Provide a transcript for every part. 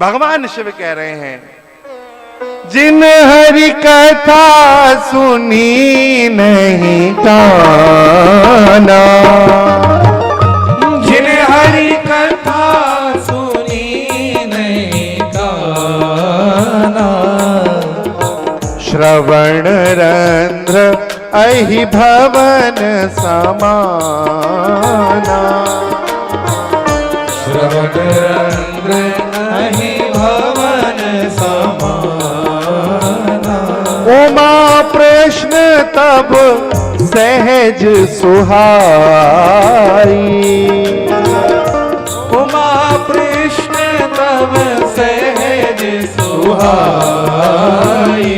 भगवान शिव कह रहे हैं, जिन हरि कथा सुनी नहीं काना, जिन हरि कथा सुनी नहीं काना, श्रवण रंध्र अहि भवन समाना, श्रवण रंध्र अहि भवन समाना। उमा प्रश्न तब सहज सुहाई, उमा कृष्ण तब सहज सुहाई,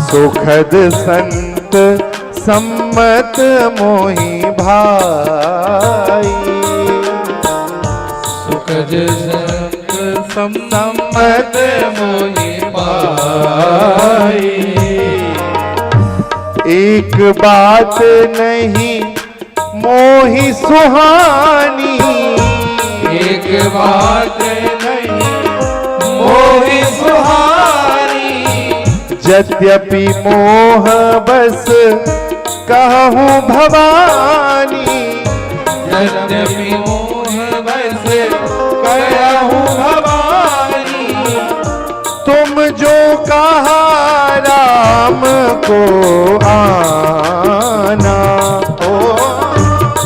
सुखद संत सम्मत मोहि भाई, सुखद संत सम्मत मोहि पाई। एक बात नहीं मोहि सुहानी, एक बात नहीं मोहि सुहानी, यद्यपि मोह बस कहूँ भवानी, यद्यपि मोह बस कहूँ भवानी। तुम जो कहा राम को आना, ओ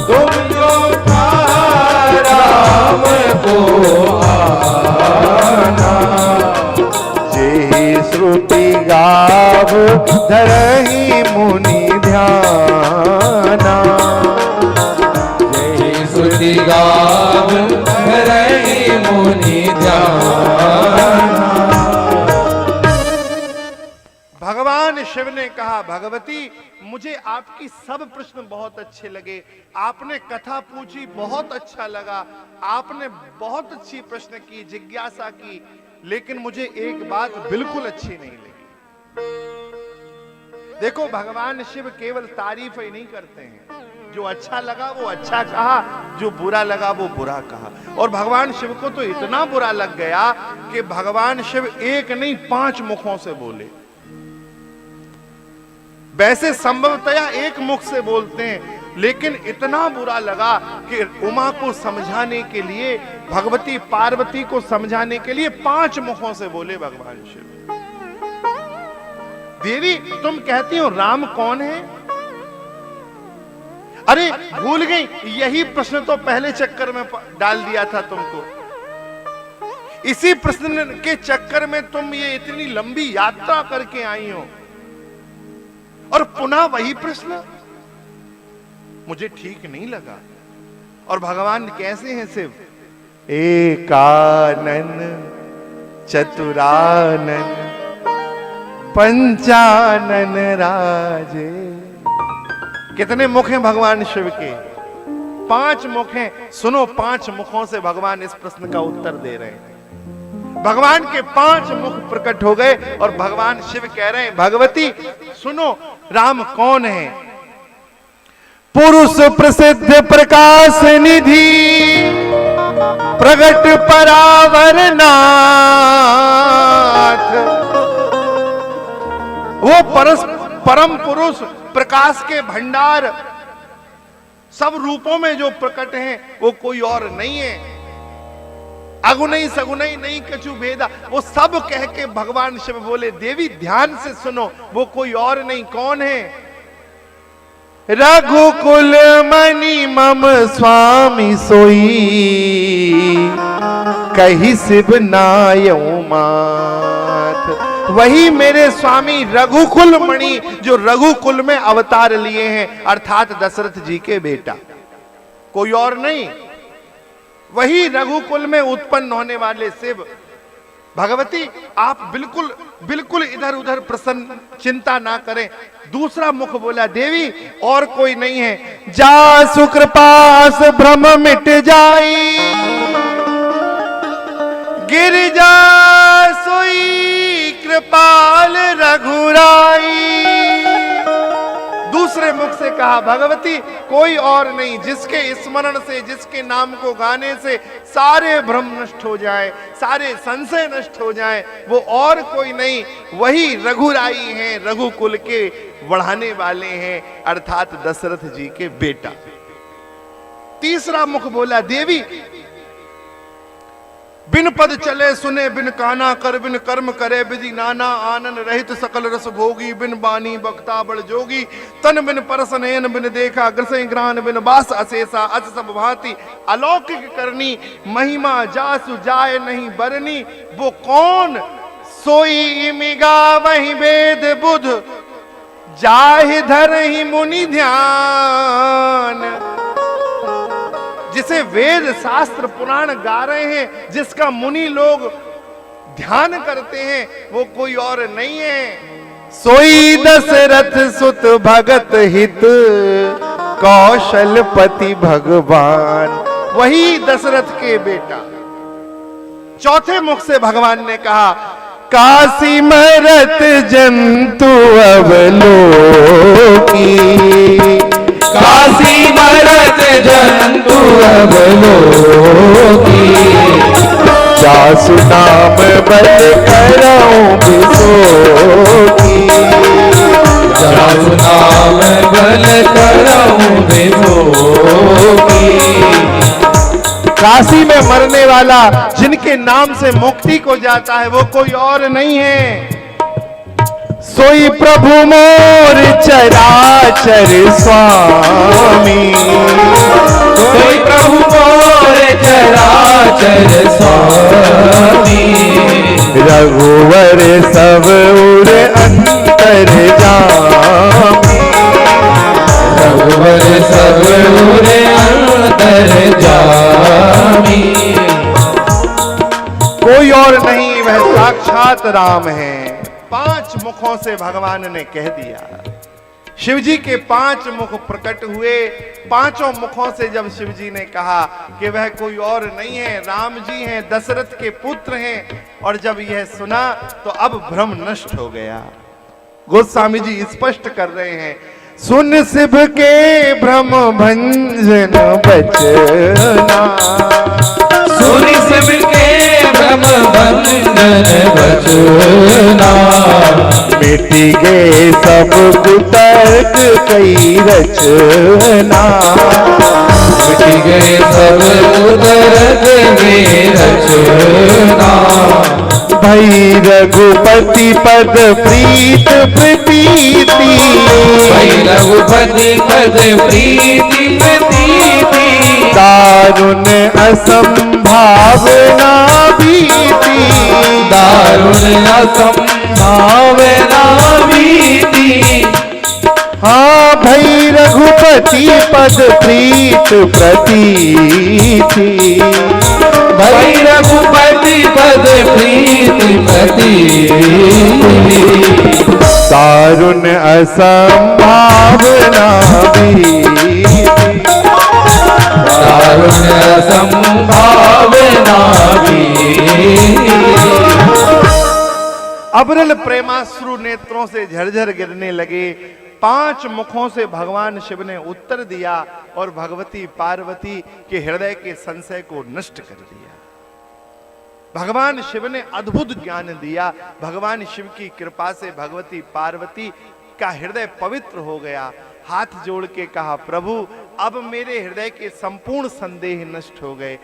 तुम जो कहा राम को आना, जेहि श्रुति गाव धरहि मुनि ध्याना, जय श्रुति गाव धरहि मुनि ध्याना। भगवान शिव ने कहा, भगवती मुझे आपकी सब प्रश्न बहुत अच्छे लगे, आपने कथा पूछी बहुत अच्छा लगा, आपने बहुत अच्छी प्रश्न की, जिज्ञासा की, लेकिन मुझे एक बात बिल्कुल अच्छी नहीं लगी। देखो भगवान शिव केवल तारीफ ही नहीं करते हैं, जो अच्छा लगा वो अच्छा कहा, जो बुरा लगा वो बुरा कहा। और भगवान शिव को तो इतना बुरा लग गया कि भगवान शिव एक नहीं 5 मुखों से बोले। वैसे संभवतया एक मुख से बोलते हैं, लेकिन इतना बुरा लगा कि उमा को समझाने के लिए, भगवती पार्वती को समझाने के लिए 5 मुखों से बोले भगवान शिव। देवी तुम कहती हो राम कौन है? अरे भूल गई, यही प्रश्न तो पहले चक्कर में डाल दिया था तुमको। इसी प्रश्न के चक्कर में तुम ये इतनी लंबी यात्रा करके आई हो, और पुनः वही प्रश्न मुझे ठीक नहीं लगा। और भगवान कैसे हैं शिव? एकानन चतुरानन पंचानन राजे। कितने मुख हैं भगवान शिव के? 5 मुख हैं। सुनो, 5 मुखों से भगवान इस प्रश्न का उत्तर दे रहे हैं। भगवान के 5 मुख प्रकट हो गए और भगवान शिव कह रहे हैं, भगवती सुनो, राम कौन है? पुरुष प्रसिद्ध प्रकाश निधि प्रगट परावर नाथ। वो परम पुरुष, प्रकाश के भंडार, सब रूपों में जो प्रकट हैं वो कोई और नहीं है। अगुनई सगुनई नहीं कछु भेदा, वो सब कह के भगवान शिव बोले, देवी ध्यान से सुनो, वो कोई और नहीं, कौन है? रघुकुल मणि मम स्वामी सोई, कही शिव नायऊ मात। वही मेरे स्वामी रघुकुल मणि, जो रघुकुल में अवतार लिए हैं, अर्थात दशरथ जी के बेटा, कोई और नहीं। वही रघुकुल में उत्पन्न होने वाले शिव। भगवती आप बिल्कुल बिल्कुल इधर उधर प्रसन्न चिंता ना करें। दूसरा मुख बोला, देवी और कोई नहीं है, जा सुकृपास भ्रम मिट जाई, गिरिजा सोई कृपाल रघुराई। दूसरे मुख से कहा भगवती कोई और नहीं, जिसके स्मरण से, जिसके नाम को गाने से सारे भ्रम नष्ट हो जाए, सारे संशय नष्ट हो जाए, वो और कोई नहीं, वही रघुराई हैं, रघुकुल के बढ़ाने वाले हैं, अर्थात दशरथ जी के बेटा। तीसरा मुख बोला देवी बिन पद चले सुने बिन काना कर बिन कर्म करे विधि नाना आनंद रहित सकल रस भोगी बिन बानी बक्ता बड़ जोगी तन बिन परस नयन बिन देखा ग्रसई ग्रान बिन बास अशेषा अस सब भांति अलौकिक करनी महिमा जासु जाय नहीं बरनी वो कौन सोई मिगा वही वेद बुध जाहि धर ही मुनि ध्यान। जिसे वेद शास्त्र पुराण गा रहे हैं, जिसका मुनि लोग ध्यान करते हैं, वो कोई और नहीं है। सोई दशरथ सुत भगत हित कौशलपति भगवान, वही दशरथ के बेटा। चौथे मुख से भगवान ने कहा काशी मरत जंतु अवलोकी, काशी मरत जंतु अवलोकी जासु नाम बल करऊं बिसोकी, जासु नाम बल करऊं बिसोकी। काशी में मरने वाला जिनके नाम से मुक्ति को जाता है वो कोई और नहीं है, सोई प्रभु मोर चराचर स्वामी, सोई प्रभु मोर चराचर स्वामी रघुवर सब उर अंतर जामी, रघुवर सब उर अंतर जामी। कोई और नहीं, वह साक्षात राम है। 5 मुखों से भगवान ने कह दिया। शिव जी के 5 मुख प्रकट हुए। 5 मुखों से जब शिव जी ने कहा कि वह कोई और नहीं है, राम जी हैं, दशरथ के पुत्र हैं, और जब यह सुना तो अब भ्रम नष्ट हो गया। गोस्वामी जी स्पष्ट कर रहे हैं, सुन शिव के भ्रम भंजन बचना, सुन शिव के भ्रम भंजन बचना, मिटी गए सब कुतर्क कई रचना, मिट गए सब उदरक में रचना। भई रघुपति पद प्रीत प्रतीति, भई रघुपति पद प्रीति प्रतीति, दारुण असंभावना भीति, दारुण असंभावना भीति। हाँ भई रघुपति पद प्रीत प्रतीति, भई रघुपति पद प्रीति प्रतीति, दारुण असंभावना भीति, दारुण असंभावना भीति। अबरल प्रेमाश्रु नेत्रों से झरझर गिरने लगे। 5 मुखों से भगवान शिव ने उत्तर दिया और भगवती पार्वती के हृदय के संशय को नष्ट कर दिया। भगवान शिव ने अद्भुत ज्ञान दिया। भगवान शिव की कृपा से भगवती पार्वती का हृदय पवित्र हो गया। हाथ जोड़ के कहा, प्रभु अब मेरे हृदय के संपूर्ण संदेह नष्ट हो गए।